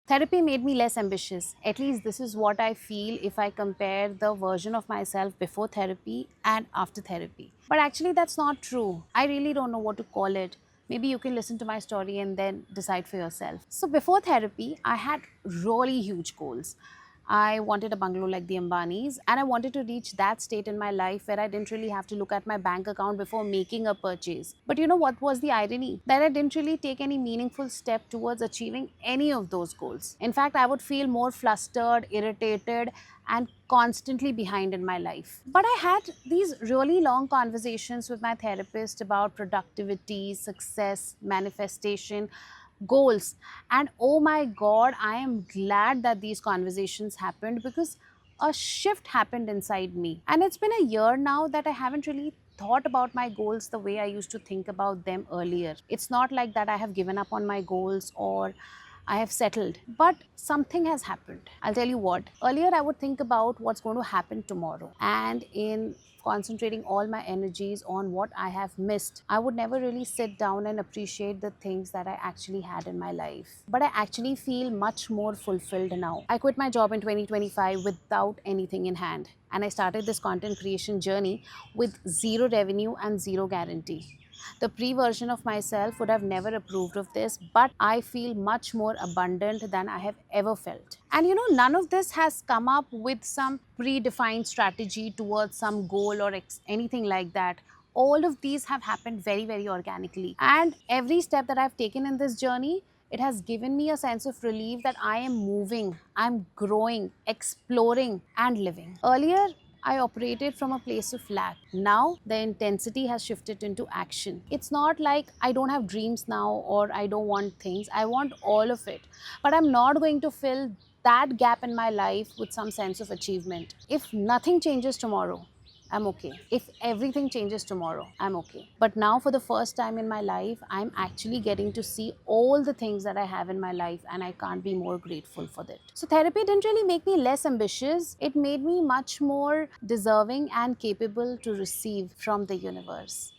Therapy made me less ambitious. At least this is what I feel if I compare the version of myself before therapy and after therapy. But actually, that's not true. I really don't know what to call it. Maybe you can listen to my story and then decide for yourself. So, before therapy, I had really huge goals. I wanted a bungalow like the Ambanis, and I wanted to reach that state in my life where I didn't really have to look at my bank account before making a purchase. But you know what was the irony? That I didn't really take any meaningful step towards achieving any of those goals. In fact, I would feel more flustered, irritated, and constantly behind in my life. But I had these really long conversations with my therapist about productivity, success, manifestation, goals. And oh my god, I am glad that these conversations happened because a shift happened inside me. And it's been a year now that I haven't really thought about my goals the way I used to think about them earlier. It's not like that I have given up on my goals or I have settled, but something has happened. I'll tell you what. Earlier, I would think about what's going to happen tomorrow, and in concentrating all my energies on what I have missed, I would never really sit down and appreciate the things that I actually had in my life. But I actually feel much more fulfilled now. I quit my job in 2025 without anything in hand, and I started this content creation journey with zero revenue and zero guarantee. The pre version of myself would have never approved of this, but I feel much more abundant than I have ever felt. And you know, none of this has come up with some predefined strategy towards some goal or anything like that. All of these have happened very, very organically. And every step that I've taken in this journey, it has given me a sense of relief that I am moving, I'm growing, exploring, and living. Earlier, I operated from a place of lack. Now the intensity has shifted into action. It's not like I don't have dreams now or I don't want things. I want all of it. But I'm not going to fill that gap in my life with some sense of achievement. If nothing changes tomorrow, I'm okay. If everything changes tomorrow, I'm okay. But now, for the first time in my life, I'm actually getting to see all the things that I have in my life, and I can't be more grateful for that. So, therapy didn't really make me less ambitious, it made me much more deserving and capable to receive from the universe.